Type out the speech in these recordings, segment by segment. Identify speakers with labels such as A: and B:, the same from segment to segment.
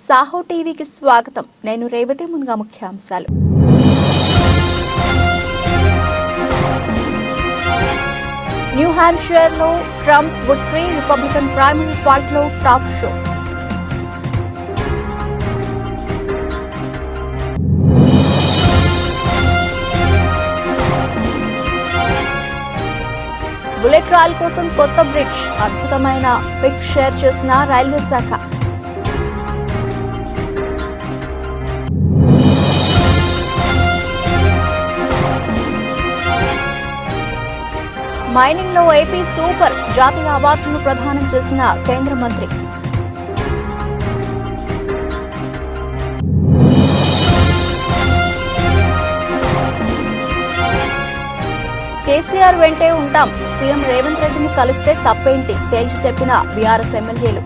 A: సాహో టీవీకి స్వాగతం. నేను రేవతి. ముందుగా ముఖ్యాంశాలు. న్యూ హాంప్షైర్ లో Trump victory, Republican primary fight లో టాప్ షో. బుల్లెట్ రైల్ కోసం కొత్త బ్రిడ్జ్, అద్భుతమైన పిక్ షేర్ చేసిన రైల్వే శాఖ. మైనింగ్ లో ఏపీ సూపర్, జాతీయ అవార్డును ప్రదానం చేసిన కేంద్ర మంత్రి. కేసీఆర్ వెంటే ఉంటాం, సీఎం రేవంత్ రెడ్డిని కలిస్తే తప్పేంటి తేల్చి చెప్పిన బీఆర్ఎస్ ఎమ్మెల్యేలు.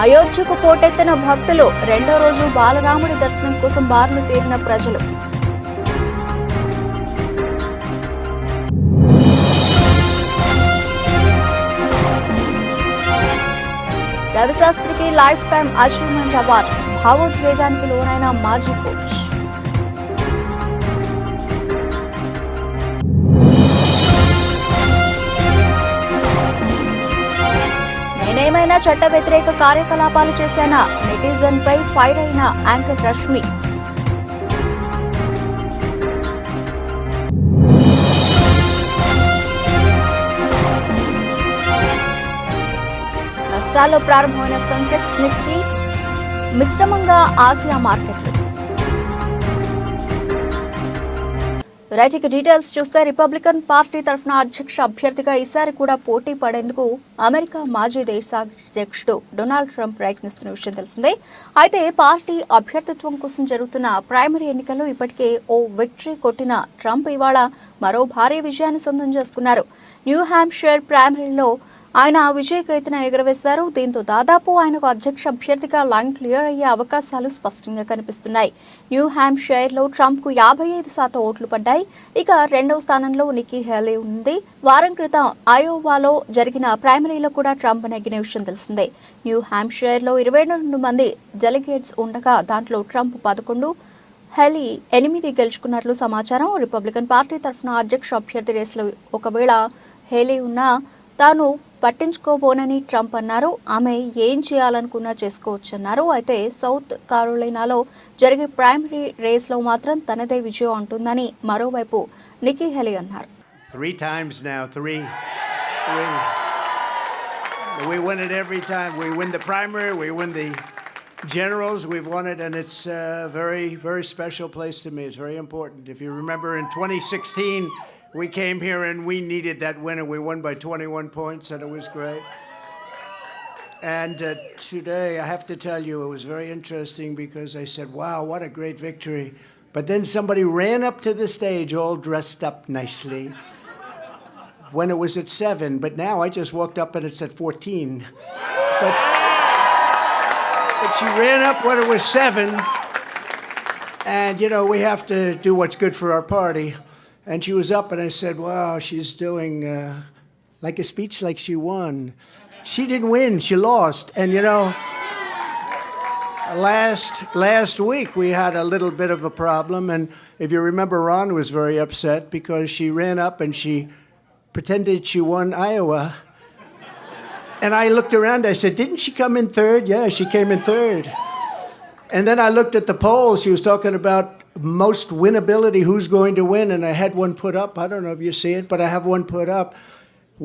A: అయోధ్యకు పోటెత్తిన భక్తులు, రెండో రోజు బాలరాముడి దర్శనం కోసం బారులు తీరిన ప్రజలు. రవిశాస్త్రికి లైఫ్ టైం అచీవ్మెంట్ అవార్డు, భావోద్వేగానికి లోనైన మాజీ కోచ్. నేనేమైనా చట్ట వ్యతిరేక కార్యకలాపాలు చేశానా, నెటిజన్ పై ఫైర్ అయిన యాంకర్ రష్మి. నష్టాల్లో ప్రారంభమైన సెన్సెక్స్, నిఫ్టీ మిశ్రమంగా ఆసియా మార్కెట్లు. రైట్, డీటెయిల్స్ చూస్తే రిపబ్లికన్ పార్టీ తరఫున అధ్యక్ష అభ్యర్థిగా ఈసారి కూడా పోటీ పడేందుకు అమెరికా మాజీ దేశాధ్యక్షుడు డొనాల్డ్ ట్రంప్ ప్రయత్నిస్తున్న విషయం తెలిసిందే. అయితే పార్టీ అభ్యర్థిత్వం కోసం జరుగుతున్న ప్రైమరీ ఎన్నికల్లో ఇప్పటికే ఓ విక్టరీ కొట్టిన ట్రంప్ ఇవాళ మరో భారీ విజయాన్ని సొంతం చేసుకున్నారు. న్యూ హాంప్షైర్ ప్రైమరీలో ఆయన విజయకేతన ఎగురవేశారు. దీంతో దాదాపు ఆయనకు అధ్యక్ష అభ్యర్థిగా లైన్ క్లియర్ అయ్యే అవకాశాలు స్పష్టంగా కనిపిస్తున్నాయి. న్యూ హాంప్షైర్ లో ట్రంప్ కు 55% ఓట్లు పడ్డాయి. ఇక రెండవ స్థానంలో నిక్కీ హేలీ ఉంది. వారం క్రితం అయోవాలో జరిగిన ప్రైమరీలో కూడా ట్రంప్ నెగ్గిన విషయం తెలిసిందే. న్యూ హాంప్షైర్ లో 22 మంది డెలిగేట్స్ ఉండగా దాంట్లో ట్రంప్ 11, హేలీ 8 గెలుచుకున్నట్లు సమాచారం. రిపబ్లికన్ పార్టీ తరఫున అధ్యక్ష అభ్యర్థి రేసులో ఒకవేళ హేలీ ఉన్నా తాను పట్టించుకోబోనని ట్రంప్ అన్నారు. ఆమె ఏం చేయాలనుకున్నా చేసుకోవచ్చన్నారు. అయితే సౌత్ కారోలినాలో జరిగే ప్రైమరీ రేస్లో మాత్రం తనదే విజయం ఉంటుందని మరోవైపు నిక్కీ హేలీ అన్నారు.
B: 3 times now, 3. We win it every time. We win the primary, we win the generals, we've won it, and it's a very, very special place to me. It's very important. If you remember in 2016, we came here and we needed that win, and we won by 21 points, and it was great. And today, I have to tell you, it was very interesting because I said, wow, what a great victory. But then somebody ran up to the stage all dressed up nicely when it was at 7, but now I just walked up and it's at 14. But she ran up when it was 7, and, you know, we have to do what's good for our party. And she was up, and I said, wow, she's doing like a speech like she won. She didn't win, she lost. And, you know, last week we had a little bit of a problem. And if you remember, Ron was very upset because she ran up and she pretended she won Iowa. And I looked around, I said, didn't she come in third? Yeah, she came in third. And then I looked at the polls. She was talking about most winnability, who's going to win, and I had one put up. I don't know if you see it, but I have one put up.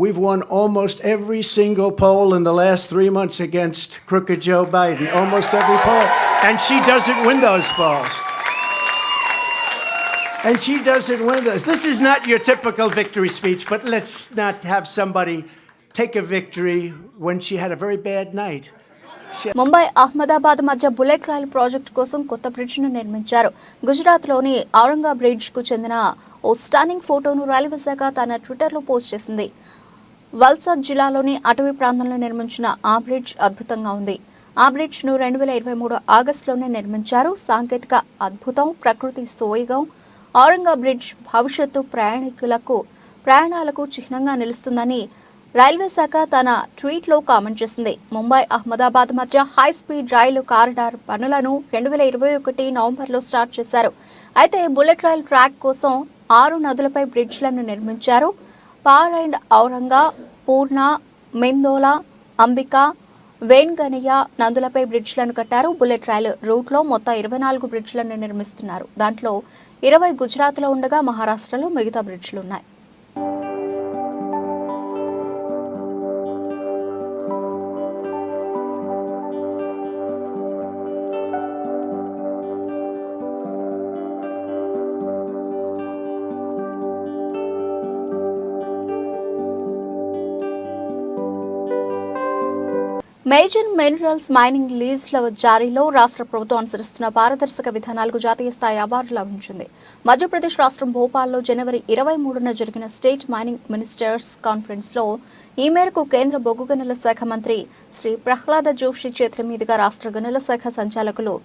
B: We've won almost every single poll in the last 3 months against crooked Joe Biden. Almost every poll. And she doesn't win those polls. And she doesn't win those. This is not your typical victory speech, but let's not have somebody take a victory when she had a very bad night.
A: Mumbai Ahmedabad మధ్య bullet rail project కోసం కొత్త bridge ను నిర్మించారు. గుజరాత్ లోని ఔరంగా bridge కు చెందిన ఓ stunning ఫోటోను railway శాఖ తన ట్విట్టర్ లో పోస్ట్ చేసింది. వల్సాద్ జిల్లాలోని అటవీ ప్రాంతంలో నిర్మించిన ఆ బ్రిడ్జ్ అద్భుతంగా ఉంది. ఆ బ్రిడ్జ్ ను 2023 ఆగస్టులోనే నిర్మించారు. సాంకేతిక అద్భుతం, ప్రకృతి సోయగం. ఔరంగా బ్రిడ్జ్ భవిష్యత్తు ప్రయాణికులకు ప్రయాణాలకు చిహ్నంగా నిలుస్తుందని రైల్వే శాఖ తన ట్వీట్లో కామెంట్ చేసింది. ముంబై అహ్మదాబాద్ మధ్య హై స్పీడ్ రైలు కారిడార్ పనులను 2021 నవంబర్లో స్టార్ట్ చేశారు. అయితే బుల్లెట్ రైల్ ట్రాక్ కోసం 6 నదులపై బ్రిడ్జ్లను నిర్మించారు. పార్ అండ్ ఔరంగా, పూర్ణ, మెందోలా, అంబికా, వేన్గనియా నదులపై బ్రిడ్జ్లను కట్టారు. బుల్లెట్ రైలు రూట్లో మొత్తం 24 బ్రిడ్జ్లను నిర్మిస్తున్నారు. దాంట్లో 20 గుజరాత్లో ఉండగా మహారాష్ట్రలో మిగతా బ్రిడ్జ్లున్నాయి. మేజర్ మినరల్స్ మైనింగ్ లీజ్ల జారీలో రాష్ట్ర ప్రభుత్వం అనుసరిస్తున్న పారదర్శక విధానాలకు జాతీయ స్థాయి అవార్డు లభించింది. మధ్యప్రదేశ్ రాష్ట్రం భోపాల్లో జనవరి 23న జరిగిన స్టేట్ మైనింగ్ మినిస్టర్స్ కాన్ఫరెన్స్లో ఈ మేరకు కేంద్ర బొగ్గు గనుల శాఖ మంత్రి శ్రీ ప్రహ్లాద జోషి చేతుల మీదుగా రాష్ట్ర గనుల శాఖ సంచాలకులు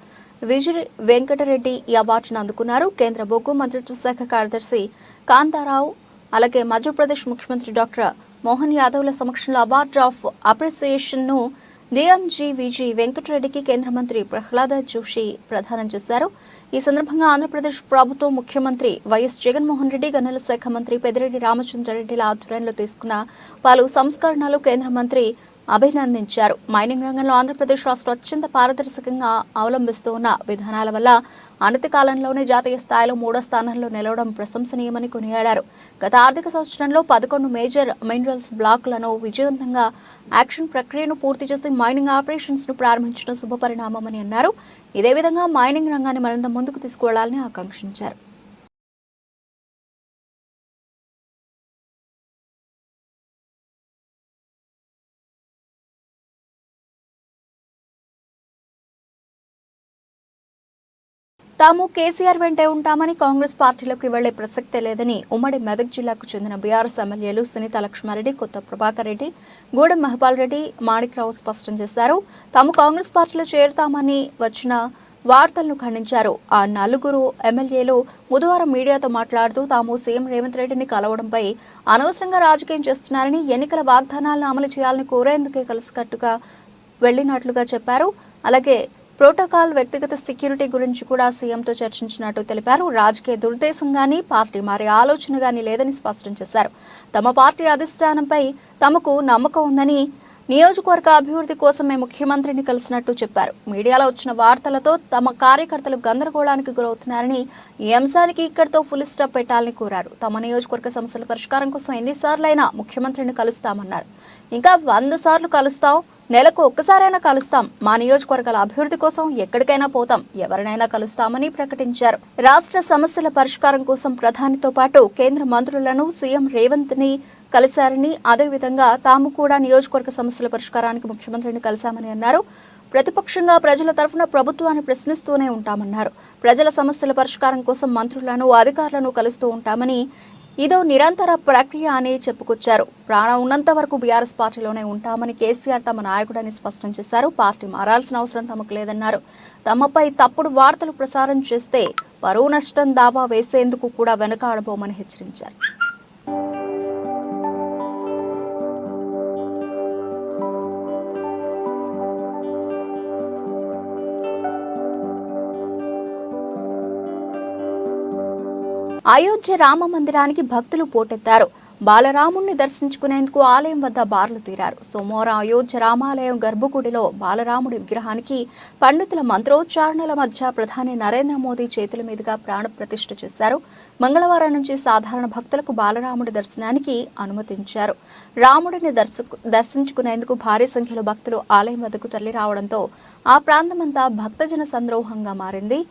A: విజయ్ వెంకటరెడ్డి ఈ అవార్డును అందుకున్నారు. కేంద్ర బొగ్గు మంత్రిత్వ శాఖ కార్యదర్శి కాంతారావు, అలాగే మధ్యప్రదేశ్ ముఖ్యమంత్రి డాక్టర్ మోహన్ యాదవ్ల సమక్షంలో అవార్డు ఆఫ్ అప్రిసియేషన్ ను డీఎంజీ విజయ్ వెంకటరెడ్డికి కేంద్ర మంత్రి ప్రహ్లాద జోషి ప్రదానం చేశారు. ఈ సందర్భంగా ఆంధ్రప్రదేశ్ ప్రభుత్వం ముఖ్యమంత్రి వైఎస్ జగన్మోహన్ రెడ్డి, గనుల శాఖ మంత్రి పెద్దిరెడ్డి రామచంద్రారెడ్డిల ఆధ్వర్యంలో తీసుకున్న పలు సంస్కరణలు కేంద్ర మంత్రి అభినందించారు. మైనింగ్ రంగంలో ఆంధ్రప్రదేశ్ రాష్ట్రం అత్యంత పారదర్శకంగా అవలంబిస్తూ ఉన్న విధానాల వల్ల అనతి కాలంలోనే జాతీయ స్థాయిలో 3వ స్థానంలో నిలవడం ప్రశంసనీయమని కొనియాడారు. గత ఆర్థిక సంవత్సరంలో 11 మేజర్ మినరల్స్ బ్లాకులను విజయవంతంగా యాక్షన్ ప్రక్రియను పూర్తి చేసి మైనింగ్ ఆపరేషన్స్ ను ప్రారంభించడం శుభపరిణామమని అన్నారు. ఇదే విధంగా మైనింగ్ రంగాన్ని మరింత ముందుకు తీసుకువెళ్లాలని ఆకాంక్షించారు. తాము కేసీఆర్ వెంటే ఉంటామని కాంగ్రెస్ పార్టీలోకి వెళ్లే ప్రసక్తే లేదని ఉమ్మడి మెదక్ జిల్లాకు చెందిన బీఆర్ఎస్ ఎమ్మెల్యేలు సునీత లక్ష్మారెడ్డి, కొత్త ప్రభాకర్ రెడ్డి, గూడెం మహిపాల్ రెడ్డి, మాణిక్రావు స్పష్టం చేశారు. తాము కాంగ్రెస్ పార్టీలో చేరుతామని వచ్చిన వార్తలను ఖండించారు. ఆ 4 ఎమ్మెల్యేలు బుధవారం మీడియాతో మాట్లాడుతూ తాము సీఎం రేవంత్ రెడ్డిని కలవడంపై అనవసరంగా రాజకీయం చేస్తున్నారని, ఎన్నికల వాగ్దానాలను అమలు చేయాలని కోరేందుకే కలిసికట్టుగా వెళ్లినట్లుగా చెప్పారు. అలాగే ప్రోటోకాల్, వ్యక్తిగత సెక్యూరిటీ గురించి కూడా సీఎంతో చర్చించినట్టు తెలిపారు. రాజకీయ దురుద్దేశం గానీ, పార్టీ మారే ఆలోచన గానీ లేదని స్పష్టం చేశారు. తమ పార్టీ అధిష్టానంపై తమకు నమ్మకం ఉందని, నియోజకవర్గ అభివృద్ధి కోసమే ముఖ్యమంత్రిని కలిసినట్టు చెప్పారు. మీడియాలో వచ్చిన వార్తలతో తమ కార్యకర్తలు గందరగోళానికి గురవుతున్నారని, ఈ అంశానికి ఇక్కడితో ఫుల్ స్టాప్ పెట్టాలని కోరారు. తమ నియోజకవర్గ సమస్యల పరిష్కారం కోసం ఎన్నిసార్లైనా ముఖ్యమంత్రిని కలుస్తామన్నారు. ఇంకా 100 సార్లు కలుస్తాం, నెలకు ఒక్కసారైనా కలుస్తాం, మా నియోజకవర్గాల అభివృద్ధి కోసం ఎక్కడికైనా పోతాం, ఎవరినైనా కలుస్తామని ప్రకటించారు. రాష్ట్ర సమస్యల పరిష్కారం కోసం ప్రధానితో పాటు కేంద్ర మంత్రులను సీఎం రేవంత్ ని కలిశారని, అదేవిధంగా తాము కూడా నియోజకవర్గ సమస్యల పరిష్కారానికి ముఖ్యమంత్రిని కలిశామని అన్నారు. ప్రతిపక్షంగా ప్రజల తరఫున ప్రభుత్వాన్ని ప్రశ్నిస్తూనే ఉంటామన్నారు. ప్రజల సమస్యల పరిష్కారం కోసం మంత్రులను, అధికారులను కలుస్తూ ఉంటామని, ఇదో నిరంతర ప్రక్రియ అని చెప్పుకొచ్చారు. ప్రాణం ఉన్నంత వరకు బీఆర్ఎస్ పార్టీలోనే ఉంటామని కేసీఆర్ తమ నాయకుడని స్పష్టం చేశారు. పార్టీ మారాల్సిన అవసరం తమకు లేదన్నారు. తమపై తప్పుడు వార్తలు ప్రసారం చేస్తే పరువు నష్టం దావా వేసేందుకు కూడా వెనుకాడబోమని హెచ్చరించారు. అయోధ్య రామ మందిరానికి భక్తులు పోటెత్తారు. బాలరాముణ్ణి దర్శించుకునేందుకు ఆలయం వద్ద బార్లు తీరారు. సోమవారం అయోధ్య రామాలయం గర్భగుడిలో బాలరాముడి విగ్రహానికి పండితుల మంత్రోచ్చారణల మధ్య ప్రధాని నరేంద్ర మోదీ చేతుల మీదుగా ప్రాణ ప్రతిష్ఠ చేశారు. మంగళవారం నుంచి సాధారణ భక్తులకు బాలరాముడి దర్శనానికి అనుమతించారు. రాముడిని దర్శించుకునేందుకు భారీ సంఖ్యలో భక్తులు ఆలయం వద్దకు తరలి రావడంతో ఆ ప్రాంతమంతా భక్తజన సంద్రోహంగా మారింది.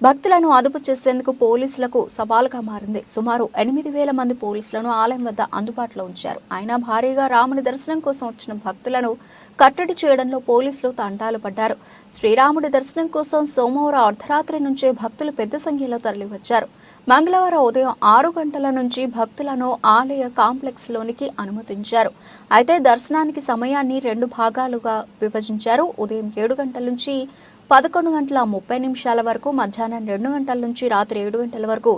A: భక్తులను అదుపు చేసేందుకు పోలీసులకు సవాలుగా మారింది. సుమారు 8,000 మంది పోలీసులను ఆలయం వద్ద అందుబాటులో ఉంచారు. అయినా భారీగా రాముని దర్శనం కోసం వచ్చిన భక్తులను కట్టడి చేయడంలో పోలీసులు తంటాలు పడ్డారు. శ్రీరాముడి దర్శనం కోసం సోమవారం అర్ధరాత్రి నుంచే భక్తులు పెద్ద సంఖ్యలో తరలివచ్చారు. మంగళవారం ఉదయం 6 గంటల నుంచి భక్తులను ఆలయ కాంప్లెక్స్ లోనికి అనుమతించారు. అయితే దర్శనానికి సమయాన్ని 2 భాగాలుగా విభజించారు. ఉదయం 7 గంటల నుంచి 11:30 వరకు, మధ్యాహ్నం 2 గంటల నుంచి రాత్రి 7 గంటల వరకు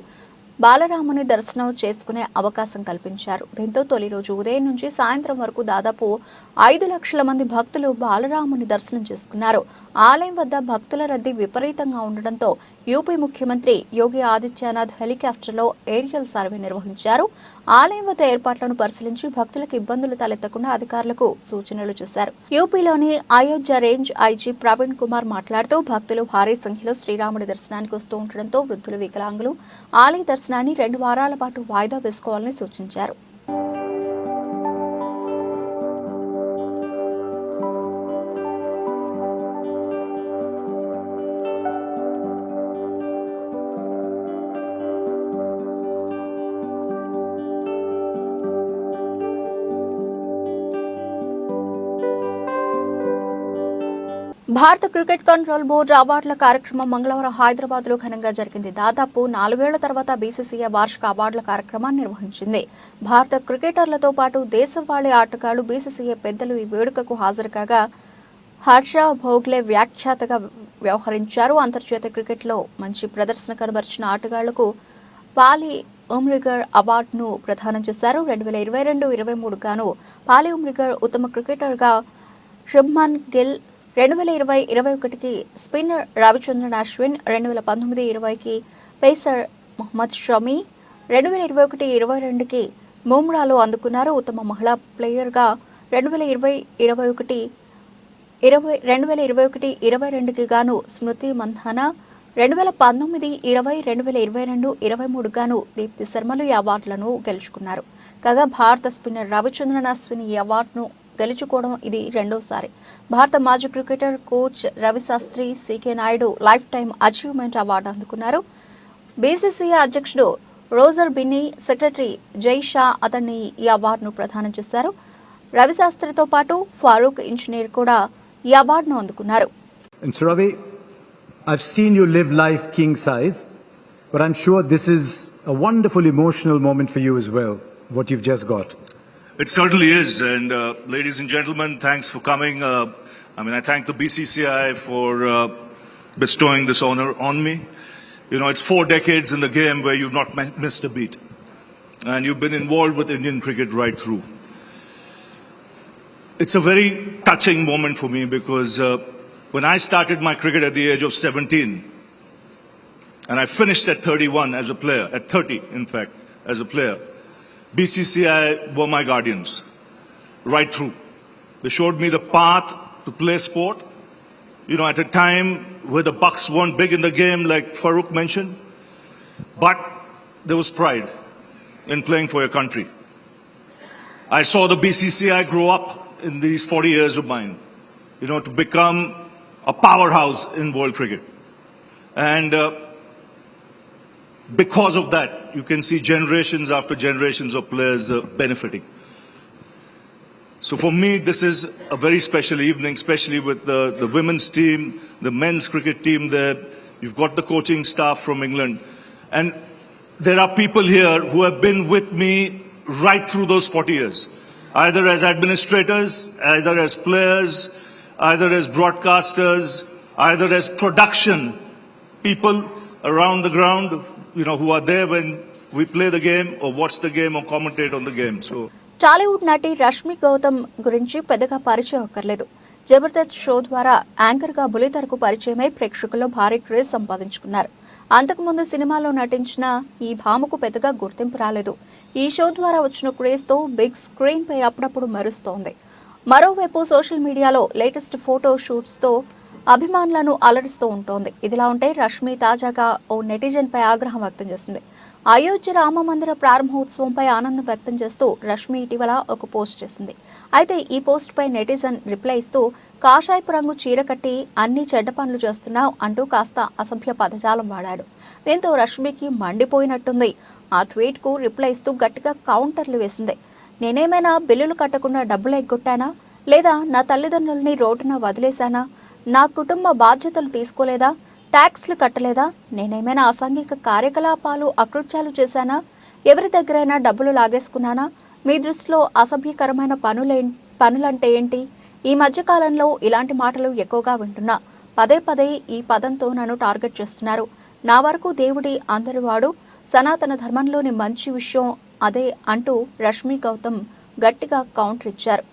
A: బాలరాముని దర్శనం చేసుకునే అవకాశం కల్పించారు. దీంతో తొలి రోజు ఉదయం నుంచి సాయంత్రం వరకు దాదాపు 5 లక్షల మంది భక్తులు బాలరాముని దర్శనం చేసుకున్నారు. ఆలయం వద్ద భక్తుల రద్దీ విపరీతంగా ఉండడంతో యూపీ ముఖ్యమంత్రి యోగి ఆదిత్యనాథ్ హెలికాప్టర్లో ఏరియల్ సర్వే నిర్వహించారు. ఆలయం వద్ద ఏర్పాట్లను పరిశీలించి భక్తులకు ఇబ్బందులు తలెత్తకుండా అధికారులకు సూచనలు చేశారు. యూపీలోని అయోధ్య రేంజ్ ఐజీ ప్రవీణ్ కుమార్ మాట్లాడుతూ భక్తులు భారీ సంఖ్యలో శ్రీరాముడి దర్శనానికి వస్తూ ఉండడంతో వృద్ధులు, వికలాంగులు ఆలయ దర్శనాన్ని 2 వారాల పాటు వాయిదా వేసుకోవాలని సూచించారు. భారత క్రికెట్ కంట్రోల్ బోర్డు అవార్డుల కార్యక్రమం మంగళవారం హైదరాబాద్ లో ఘనంగా జరిగింది. దాదాపు 4 ఏళ్ల తర్వాత బీసీసీఐ వార్షిక అవార్డుల కార్యక్రమాన్ని నిర్వహించింది. భారత క్రికెటర్లతో పాటు దేశవాళీ ఆటగాళ్లు, బీసీసీఐ పెద్దలు ఈ వేడుకకు హాజరు కాగా హర్ష భోగ్లే వ్యాఖ్యాతగా వ్యవహరించారు. అంతర్జాతీయ క్రికెట్లో మంచి ప్రదర్శన కనబరిచిన ఆటగాళ్లకు పాలి ఉమ్రిగర్ అవార్డును ప్రదానం చేశారు. 2022-23 గాను పాలి ఉమ్రిగర్ ఉత్తమ క్రికెటర్గా శుభ్మన్ గిల్, 2020-21కి స్పిన్నర్ రవిచంద్రన్ అశ్విన్, 2019-20కి పేసర్ మొహమ్మద్ షమి, 2021-22కి బుమ్రాలో అందుకున్నారు. ఉత్తమ మహిళా ప్లేయర్గా 2021-22కి గాను స్మృతి మంధానా, 2019-20, 2022-23 గాను దీప్తి శర్మలు ఈ అవార్డులను గెలుచుకున్నారు. కాగా భారత స్పిన్నర్ రవిచంద్రన్ అశ్విన్ ఈ అవార్డును గెలుచుకోవడం ఇది రెండోసారి. భారత మాజీ cricketer coach Ravi Shastri, CK Naidu life time achievement award అందుకున్నారు. బీసీసీఐ అధ్యక్షుడు రోజర్ బిన్నీ, సెక్రటరీ జై షా అతన్ని ఈ అవార్డును ప్రదానం చేశారు. రవిశాస్త్రితో పాటు ఫారూక్ ఇంజనీర్ కూడా ఈ అవార్డును అందుకున్నారు.
C: Ravi, I've seen you live life king size, but I'm sure this is a wonderful emotional moment for you as well, what you've just got.
D: It certainly is, and ladies and gentlemen, thanks for coming. I thank the BCCI for bestowing this honor on me. You know, it's 4 decades in the game where you've not missed a beat, and you've been involved with Indian cricket right through. It's a very touching moment for me because when I started my cricket at the age of 17, and I finished at 31 as a player, at 30 in fact, as a player, BCCI were my guardians, right through. They showed me the path to play sport. You know, at a time where the bucks weren't big in the game, like Farouk mentioned, but there was pride in playing for your country. I saw the BCCI grow up in these 40 years of mine, you know, to become a powerhouse in world cricket. And because of that, you can see generations after generations of players benefiting. So for me, this is a very special evening, especially with the women's team, the men's cricket team there. You've got the coaching staff from England. And there are people here who have been with me right through those 40 years, either as administrators, either as players, either as broadcasters, either as production people around the ground, you know, who are there when we play the game or watch the game or commentate on the game. So
A: Tollywood నటి రష్మి గౌతమ్ గురించి పెద్దగా పరిచయం అక్కర్లేదు. Jabardasth show ద్వారా anchor గా బుల్లితెరకు పరిచయమై ప్రేక్షకుల్లో భారీ craze సంపాదించుకున్నారు. అంతకుముందు సినిమాలో నటించిన ఈ భామకు పెద్దగా గుర్తింపు రాలేదు. ఈ షో ద్వారా వచ్చిన క్రేజ్ తో బిగ్ స్క్రీన్ పై అప్పుడప్పుడు మెరుస్తోంది. మరోవైపు సోషల్ మీడియాలో లేటెస్ట్ ఫోటో షూట్స్ తో అభిమానులను అలరిస్తూ ఉంటోంది. ఇదిలా ఉంటే రష్మి తాజాగా ఓ నెటిజన్ పై ఆగ్రహం వ్యక్తం చేసింది. అయోధ్య రామ మందిర ప్రారంభోత్సవంపై ఆనందం వ్యక్తం చేస్తూ రష్మి ఇటీవల ఒక పోస్ట్ చేసింది. అయితే ఈ పోస్ట్ పై నెటిజన్ రిప్లై ఇస్తూ కాషాయపు రంగు చీర కట్టి అన్ని చెడ్డ పనులు చేస్తున్నావు అంటూ కాస్త అసభ్య పదజాలం వాడాడు. దీంతో రష్మికి మండిపోయినట్టుంది. ఆ ట్వీట్ కు రిప్లై ఇస్తూ గట్టిగా కౌంటర్లు వేసింది. నేనేమైనా బిల్లులు కట్టకుండా డబ్బులు ఎగ్గొట్టానా, లేదా నా తల్లిదండ్రుల్ని రోడ్డున వదిలేశానా, నా కుటుంబ బాధ్యతలు తీసుకోలేదా, ట్యాక్స్లు కట్టలేదా, నేనేమైనా అసాంఘిక కార్యకలాపాలు అకృత్యాలు చేశానా, ఎవరి దగ్గరైనా డబ్బులు లాగేసుకున్నానా, మీ దృష్టిలో అసభ్యకరమైన పనులంటే ఏంటి? ఈ మధ్య కాలంలో ఇలాంటి మాటలు ఎక్కువగా వింటున్నా. పదే పదే ఈ పదంతో నన్ను టార్గెట్ చేస్తున్నారు. నా వరకు దేవుడి అందరివాడు, సనాతన ధర్మంలోని మంచి విషయం అదే అంటూ రష్మి గౌతమ్ గట్టిగా కౌంటర్ ఇచ్చారు.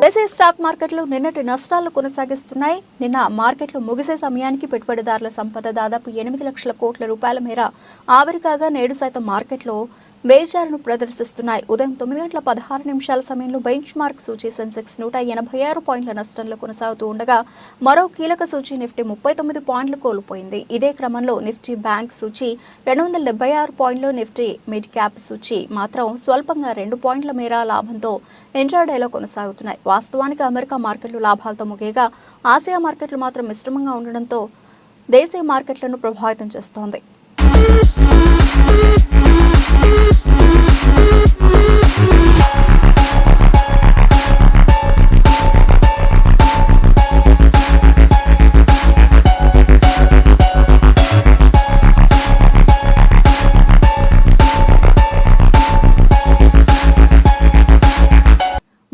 A: దేశీయ స్టాక్ మార్కెట్లు నిన్నటి నష్టాలు కొనసాగిస్తున్నాయి. నిన్న మార్కెట్లు ముగిసే సమయానికి పెట్టుబడిదారుల సంపద దాదాపు 8 లక్షల కోట్ల రూపాయల మేర ఆవిరి కాగా నేడు సైతం మార్కెట్లో బేజారును ప్రదర్శిస్తున్నాయి. ఉదయం 9:16 సమయంలో బెంచ్ మార్క్ సూచీ సెన్సెక్స్ 186 పాయింట్ల నష్టంలో కొనసాగుతూ ఉండగా మరో కీలక సూచీ నిఫ్టీ 39 పాయింట్లు కోల్పోయింది. ఇదే క్రమంలో నిఫ్టీ బ్యాంక్ సూచీ 276 పాయింట్లు, నిఫ్టీ మిడ్ క్యాప్ సూచీ మాత్రం స్వల్పంగా 2 పాయింట్ల మేర లాభంతో ఇంట్రాడేలో కొనసాగుతున్నాయి. వాస్తవానికి అమెరికా మార్కెట్లు లాభాలతో ముగియగా ఆసియా మార్కెట్లు మాత్రం మిశ్రమంగా ఉండడంతో దేశీయ మార్కెట్లను ప్రభావితం చేస్తోంది.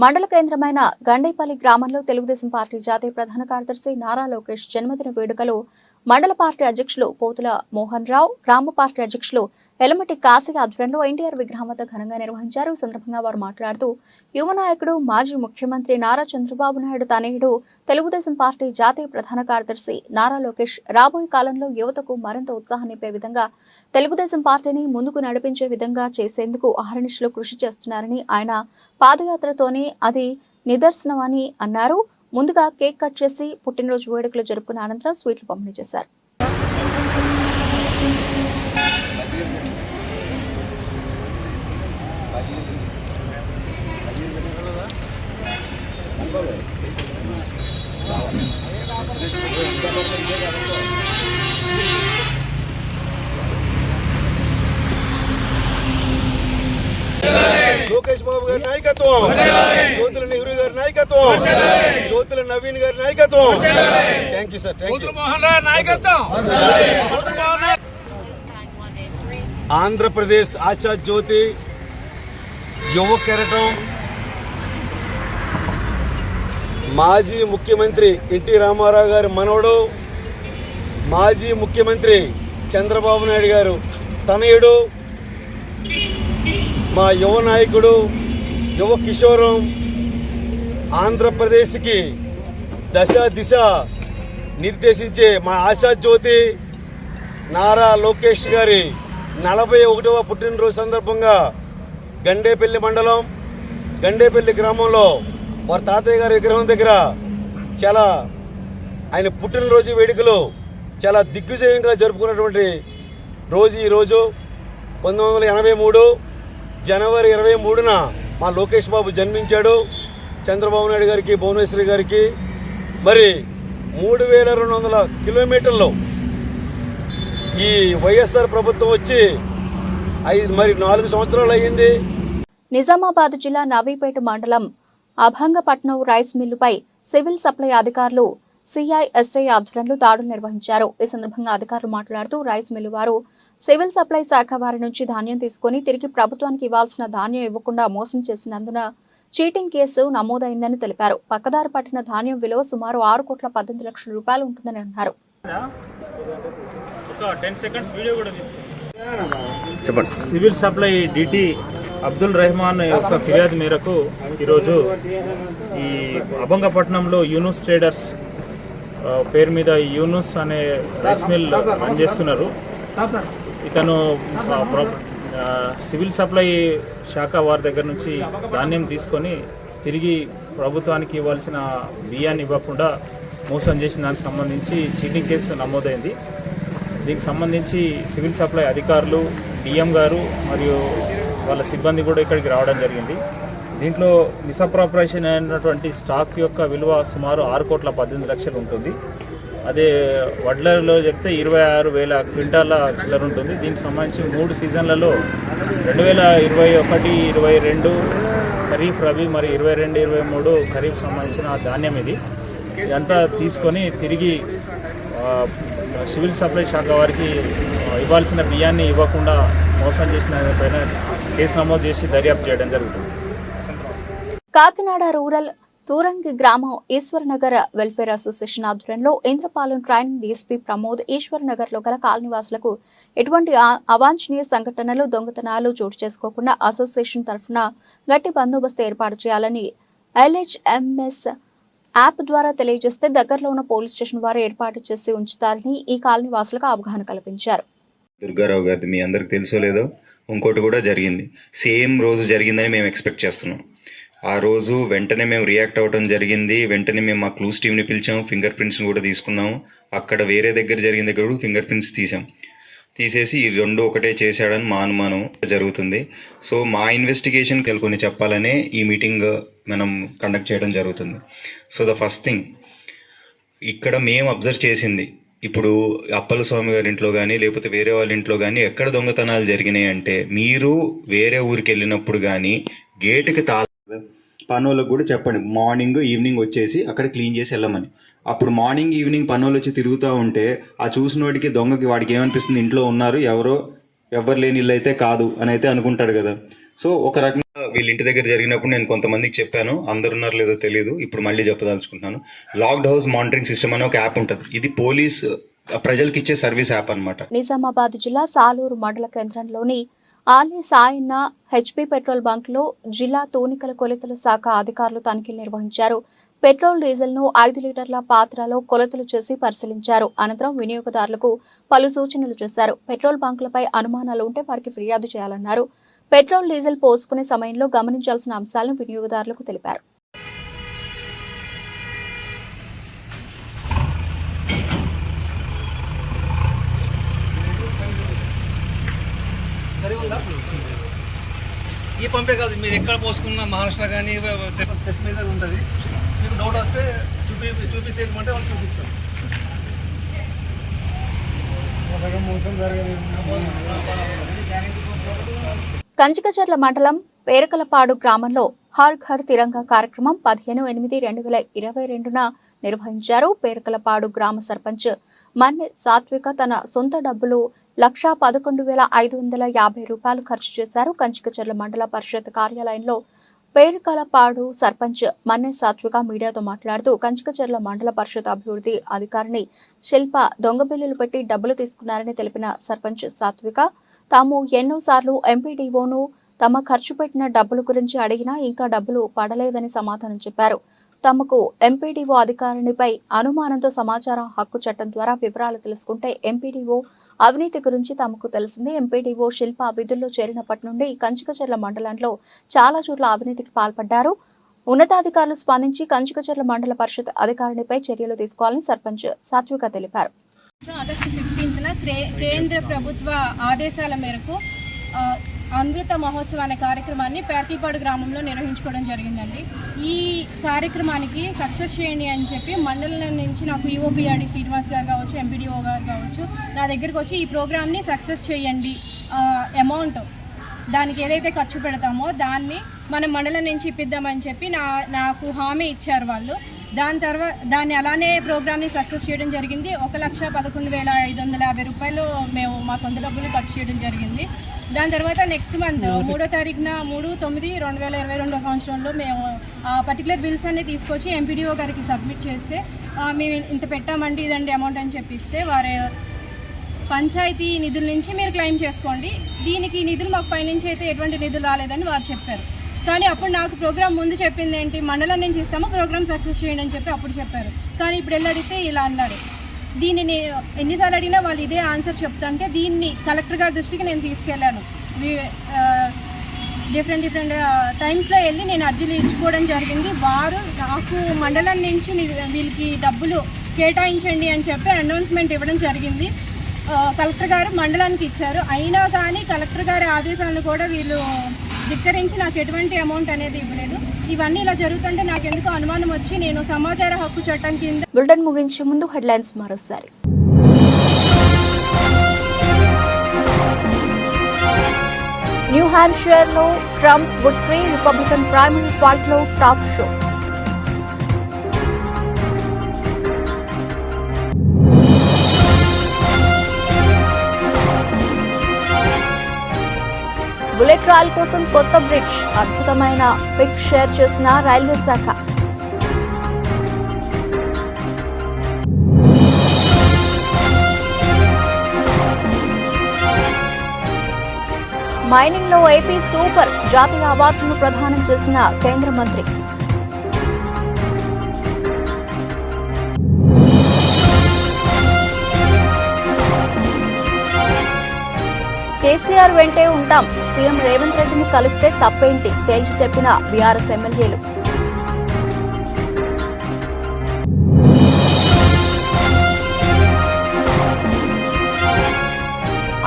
A: మండల కేంద్రమైన గండేపల్లి గ్రామంలో తెలుగుదేశం పార్టీ జాతీయ ప్రధాన కార్యదర్శి నారా లోకేష్ జన్మదిన వేడుకలు మండల పార్టీ అధ్యక్షులు పోతుల మోహన్ రావు, గ్రామ పార్టీ అధ్యక్షులు ఎలమటి కాశీ ఆధ్వర్యంలో ఎన్టీఆర్ విగ్రహం వద్ద ఘనంగా నిర్వహించారు. ఈ సందర్భంగా వారు మాట్లాడుతూ యువ నాయకుడు మాజీ ముఖ్యమంత్రి నారా చంద్రబాబు నాయుడు తనయుడు తెలుగుదేశం పార్టీ జాతీయ ప్రధాన కార్యదర్శి నారా లోకేష్ రాబోయే కాలంలో యువతకు మరింత ఉత్సాహం నింపే విధంగా తెలుగుదేశం పార్టీని ముందుకు నడిపించే విధంగా చేసేందుకు అహర్నిశలు కృషి చేస్తున్నారని, ఆయన పాదయాత్రతోనే అది నిదర్శనమని అన్నారు. ముందుగా కేక్ కట్ చేసి పుట్టినరోజు వేడుకలు జరుపుకున్న అనంతరం స్వీట్లు పంపిణీ చేశారు.
E: లోకేష్ బాబు గారి నాయకత్వం, జ్యోతుల నెహ్రూ గారి నాయకత్వం, జ్యోతుల నవీన్ గారి నాయకత్వం. Thank you sir. Andhra Pradesh Asha Jyothi యువ కెరటం మాజీ ముఖ్యమంత్రి ఎన్టీ రామారావు గారి మనవడు, మాజీ ముఖ్యమంత్రి చంద్రబాబు నాయుడు గారు తనయుడు, మా యువ నాయకుడు, యువ కిషోరం, ఆంధ్రప్రదేశ్కి దశ దిశ నిర్దేశించే మా ఆశా జ్యోతి నారా లోకేష్ గారి 41వ పుట్టినరోజు సందర్భంగా గండేపల్లి మండలం గండేపల్లి గ్రామంలో వారి తాతయ్య గారి విగ్రహం దగ్గర చాలా ఆయన పుట్టినరోజు వేడుకలు చాలా దిగ్విజయంగా జరుపుకున్నటువంటి రోజు ఈరోజు. 1983 జనవరి 23న మా లోకేష్ బాబు జన్మించాడు. చంద్రబాబు నాయుడు గారికి, భువనేశ్వరి గారికి మరి 3200 కిలోమీటర్లు ఈ వైఎస్ఆర్ ప్రభుత్వం వచ్చి 4 సంవత్సరాలు అయ్యింది.
A: నిజామాబాద్ జిల్లా నవీపేట మండలం అభంగపట్నం రైస్ మిల్లుపై సివిల్ సప్లై అధికారులు సిఐఎస్ఐ ఆధ్వర్యంలో దాడులు నిర్వహించారు. ఈ సందర్భంగా అధికారులు మాట్లాడుతూ రైస్ మిల్లు వారు సివిల్ సప్లై శాఖ వారి నుంచి ధాన్యం తీసుకుని తిరిగి ప్రభుత్వానికి ఇవ్వాల్సిన ధాన్యం ఇవ్వకుండా మోసం చేసినందున చీటింగ్ కేసు నమోదైందని తెలిపారు. పక్కదారి పట్టిన ధాన్యం విలువ సుమారు 6,18 లక్షల రూపాయలు ఉంటుందని అన్నారు.
F: Civil supply DT Abdul Rehman యొక్క ఫిర్యాదు మేరకు ఈరోజు ఈ అభంగపట్నంలో యూనుస్ ట్రేడర్స్ పేరు మీద యూనుస్ అనే రైస్ మిల్ పనిచేస్తున్నారు. ఇతను సివిల్ సప్లై శాఖ వారి దగ్గర నుంచి ధాన్యం తీసుకొని తిరిగి ప్రభుత్వానికి ఇవ్వాల్సిన బియ్యాన్ని ఇవ్వకుండా మోసం చేసిన దానికి సంబంధించి చీటింగ్ కేసు నమోదైంది. దీనికి సంబంధించి సివిల్ సప్లై అధికారులు, డిఎం గారు మరియు వాళ్ళ సిబ్బంది కూడా ఇక్కడికి రావడం జరిగింది. దీంట్లో మిస్అప్రాపరేషన్ అయినటువంటి స్టాక్ యొక్క విలువ సుమారు 6,18 లక్షలు ఉంటుంది. అదే వడ్లలో చెప్తే 26,000 క్వింటాల చిల్లర ఉంటుంది. దీనికి సంబంధించి 3 సీజన్లలో 2021, 22 ఖరీఫ్ రబీ మరి 22, 23 ఖరీఫ్ సంబంధించిన ధాన్యం ఇది. ఇదంతా తీసుకొని తిరిగి సివిల్ సప్లై శాఖ వారికి ఇవ్వాల్సిన బియ్యాన్ని ఇవ్వకుండా మోసం చేసిన పైన కేసు నమోదు చేసి దర్యాప్తు చేయడం జరుగుతుంది.
A: కాకినాడ రూరల్ తూరంగి గ్రామం ఈశ్వర్నగర్ వెల్ఫేర్ అసోసియేషన్ ఆధ్వర్యంలో ఇంద్రపాలెం ట్రైనింగ్ డీఎస్పీ ప్రమోద్ ఈశ్వర్నగర్ లో గల కాలనీవాసులకు ఎటువంటి అవాంఛనీయ సంఘటనలు, దొంగతనాలు చోటు చేసుకోకుండా అసోసియేషన్ తరఫున గట్టి బందోబస్తు ఏర్పాటు చేయాలని LHMS యాప్ ద్వారా తెలియజేస్తే దగ్గరలో ఉన్న పోలీస్ స్టేషన్ వారు ఏర్పాటు చేసి ఉంచుతారని ఈ కాలనీవాసులకు అవగాహన కల్పించారు.
G: దుర్గారావు గారిది మీ అందరికి తెలుసో లేదో ఇంకోటి కూడా జరిగింది. సేమ్ రోజు జరిగిందని మేము ఎక్స్పెక్ట్ చేస్తున్నాం. ఆ రోజు వెంటనే మేము రియాక్ట్ అవ్వడం జరిగింది. వెంటనే మేము మా క్లూస్ టీమ్ని పిలిచాము, ఫింగర్ ప్రింట్స్ని కూడా తీసుకున్నాము. అక్కడ వేరే దగ్గర జరిగిన దగ్గర కూడా ఫింగర్ ప్రింట్స్ తీసేసి ఈ రెండు ఒకటే చేశాడని మా అనుమానం జరుగుతుంది. సో మా ఇన్వెస్టిగేషన్కి కొన్ని చెప్పాలనే ఈ మీటింగ్ మనం కండక్ట్ చేయడం జరుగుతుంది. సో ద ఫస్ట్ థింగ్ ఇక్కడ మేము అబ్జర్వ్ చేసింది, ఇప్పుడు అప్పల స్వామి గారి ఇంట్లో కానీ లేకపోతే వేరే వాళ్ళ ఇంట్లో కానీ ఎక్కడ దొంగతనాలు జరిగినాయి అంటే, మీరు వేరే ఊరికి వెళ్ళినప్పుడు కానీ గేటుకి పనులకు కూడా చెప్పండి, మార్నింగ్ ఈవినింగ్ వచ్చేసి అక్కడ క్లీన్ చేసి వెళ్ళమని. అప్పుడు మార్నింగ్ ఈవినింగ్ పనులు వచ్చి తిరుగుతూ ఉంటే ఆ చూసిన వాడికి దొంగకి వాడికి ఏమనిపిస్తుంది, ఇంట్లో ఉన్నారు ఎవరు లేని ఇల్లు అయితే కాదు అని అయితే అనుకుంటాడు కదా. సో ఒక రకంగా వీళ్ళ ఇంటి దగ్గర జరిగినప్పుడు నేను కొంతమందికి చెప్పాను, అందరు ఉన్నారో లేదో తెలియదు, ఇప్పుడు మళ్ళీ చెప్పదలుచుకుంటున్నాను. లాక్డ్ హౌస్ మానిటరింగ్ సిస్టమ్ అనే ఒక యాప్ ఉంటుంది. ఇది పోలీస్ ప్రజలకు ఇచ్చే సర్వీస్ యాప్ అన్నమాట.
A: నిజామాబాద్ జిల్లా సాలూరు మండల కేంద్రంలోని ఆలయ సాయన్న హెచ్పీ పెట్రోల్ బంక్ లో జిల్లా తూనికల కొలతల శాఖ అధికారులు తనిఖీలు నిర్వహించారు. పెట్రోల్ డీజిల్ ను 5 లీటర్ల పాత్రలో కొలతలు చేసి పరిశీలించారు. అనంతరం వినియోగదారులకు పలు సూచనలు చేశారు. పెట్రోల్ బంకులపై అనుమానాలు ఉంటే వారికి ఫిర్యాదు చేయాలన్నారు. పెట్రోల్ డీజిల్ పోసుకునే సమయంలో గమనించాల్సిన అంశాలను వినియోగదారులకు తెలిపారు.
H: ఈ పంపే కాదు, మీరు ఎక్కడ పోసుకున్నా మహారాష్ట్ర కానీ టెస్ట్ మీద ఉంటుంది. మీకు డౌట్ వస్తే చూపిసేయమంటే వాళ్ళు చూపిస్తారు.
A: కంచికచర్ల మండలం పేరకలపాడు గ్రామంలో హర్ ఘర్ తిరంగా కార్యక్రమం 15/8/2022న నిర్వహించారు. పేరకలపాడు గ్రామ సర్పంచ్ మన్నె సాత్విక తన సొంత డబ్బులు 111,550 రూపాయలు ఖర్చు చేశారు. కంచికచర్ల మండల పరిషత్ కార్యాలయంలో పేరుకలపాడు సర్పంచ్ మన్నె సాత్విక మీడియాతో మాట్లాడుతూ కంచికచర్ల మండల పరిషత్ అభివృద్ధి అధికారిని శిల్ప దొంగ బిల్లులు పెట్టి డబ్బులు తీసుకున్నారని తెలిపిన సర్పంచ్ సాత్విక తాము ఎన్నోసార్లు ఎంపీడీఓను తమ ఖర్చు పెట్టిన డబ్బుల గురించి అడిగినా ఇంకా డబ్బులు పడలేదని సమాధానం చెప్పారు. తమకు ఎంపీడీఓ అధికారినిపై అనుమానంతో సమాచారం హక్కు చట్టం ద్వారా వివరాలు తెలుసుకుంటే ఎంపీడీఓ అవినీతి గురించి తమకు తెలిసింది. ఎంపీడీఓ శిల్ప విధుల్లో చేరినప్పటి నుండి కంచికచర్ల మండలంలో చాలా చోట్ల అవినీతికి పాల్పడ్డారు. ఉన్నతాధికారులు స్పందించి కంచికచర్ల మండల పరిషత్ అధికారినిపై చర్యలు తీసుకోవాలని సర్పంచ్ సాత్విక తెలిపారు.
I: ఆగస్టు 15న కేంద్ర ప్రభుత్వ ఆదేశాల మేరకు అమృత మహోత్సవ అనే కార్యక్రమాన్ని పేర్కలపాడు గ్రామంలో నిర్వహించుకోవడం జరిగిందండి. ఈ కార్యక్రమానికి సక్సెస్ చేయండి అని చెప్పి మండలం నుంచి నాకు యూఓపీఆర్డి శ్రీనివాస్ గారు కావచ్చు, ఎంపీడీఓ గారు కావచ్చు, నా దగ్గరకు వచ్చి ఈ ప్రోగ్రామ్ని సక్సెస్ చేయండి, అమౌంట్ దానికి ఏదైతే ఖర్చు పెడతామో దాన్ని మనం మండలం నుంచి ఇప్పిద్దామని చెప్పి నాకు హామీ ఇచ్చారు వాళ్ళు. దాన్ని అలానే ప్రోగ్రామ్ని సక్సెస్ చేయడం జరిగింది. 1,11,550 రూపాయలు మేము మా సొంత డబ్బులు ఖర్చు చేయడం జరిగింది. దాని తర్వాత నెక్స్ట్ మంత్ 3వ తారీఖున 3/9/2022 సంవత్సరంలో మేము ఆ పర్టికులర్ బిల్స్ అన్ని తీసుకొచ్చి ఎంపీడీఓ గారికి సబ్మిట్ చేస్తే మేము ఇంత పెట్టామండి ఇదండి అమౌంట్ అని చెప్పిస్తే వారు పంచాయతీ నిధుల నుంచి మీరు క్లెయిమ్ చేసుకోండి, దీనికి నిధులు మాకు పైనుంచి అయితే ఎటువంటి నిధులు రాలేదని వారు చెప్పారు. కానీ అప్పుడు నాకు ప్రోగ్రామ్ ముందు చెప్పింది ఏంటి, మండలం నుంచి ఇస్తాము ప్రోగ్రామ్ సక్సెస్ చేయండి అని చెప్పి అప్పుడు చెప్పారు. కానీ ఇప్పుడు వెళ్ళి అడిగితే ఇలా అన్నారు. దీనిని ఎన్నిసార్లు అడిగినా వాళ్ళు ఇదే ఆన్సర్ చెప్తాంటే దీన్ని కలెక్టర్ గారి దృష్టికి నేను తీసుకెళ్ళాను. డిఫరెంట్ టైమ్స్లో వెళ్ళి నేను అర్జీలు ఇచ్చుకోవడం జరిగింది. వారు నాకు మండలం నుంచి వీళ్ళకి డబ్బులు కేటాయించండి అని చెప్పి అనౌన్స్మెంట్ ఇవ్వడం జరిగింది. కలెక్టర్ గారు మండలానికి ఇచ్చారు. అయినా కానీ కలెక్టర్ గారి ఆదేశాలను కూడా వీళ్ళు ధిక్కరించి నాకు ఎటువంటి అమౌంట్ అనేది ఇవ్వలేదు. ఇవన్నీ ఇలా జరుగుతుంటే నాకు ఎందుకు అనుమానం వచ్చి నేను సమాచార హక్కు చట్టం కింద.
A: బులెటిన్ ముగించే ముందు హెడ్లైన్స్ మరోసారి. న్యూ హ్యాంప్షైర్ లో Trump victory, Republican primary fight లో టాప్ షో. బుల్లెట్ రైల్ కోసం కొత్త బ్రిడ్జ్, అద్భుతమైన పిక్ షేర్ చేసిన రైల్వే శాఖ. మైనింగ్ లో ఏపీ సూపర్, జాతీయ అవార్డును ప్రదానం చేసిన కేంద్ర మంత్రి. కేసీఆర్ వెంటే ఉంటాం, సీఎం రేవంత్ రెడ్డిని కలిస్తే తప్పేంటి తేల్చి చెప్పిన బీఆర్ఎస్ ఎమ్మెల్యేలు.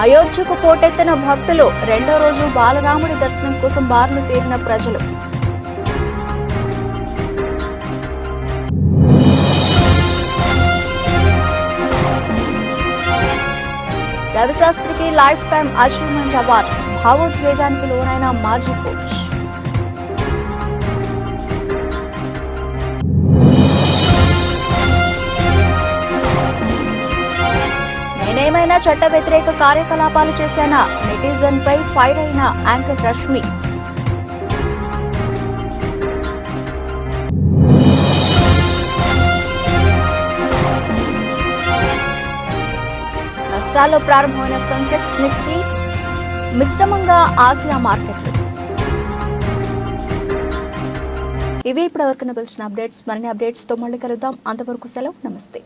A: అయోధ్యకు పోటెత్తిన భక్తులు, రెండో రోజు బాలరాముడి దర్శనం కోసం బారులు తీరిన ప్రజలు. రవిశాస్త్రికి లైఫ్ టైం అచీవ్మెంట్ అవార్డు, భావోద్వేగానికి లోనైన మాజీ కోచ్. నేనేమైనా చట్ట వ్యతిరేక కార్యకలాపాలు చేశానా, నెటిజన్ పై ఫైర్ అయిన యాంకర్ రష్మి. నష్టాల్లో ప్రారంభమైన సెన్సెక్స్, నిఫ్టీ మిశ్రమంగా ఆసియా మార్కెట్లు. ఇవి ఇప్పటివరకు నిలిచిన అప్డేట్స్. మరిన్ని అప్డేట్స్ తో మళ్ళీ కలుద్దాం. అంతవరకు సెలవు, నమస్తే.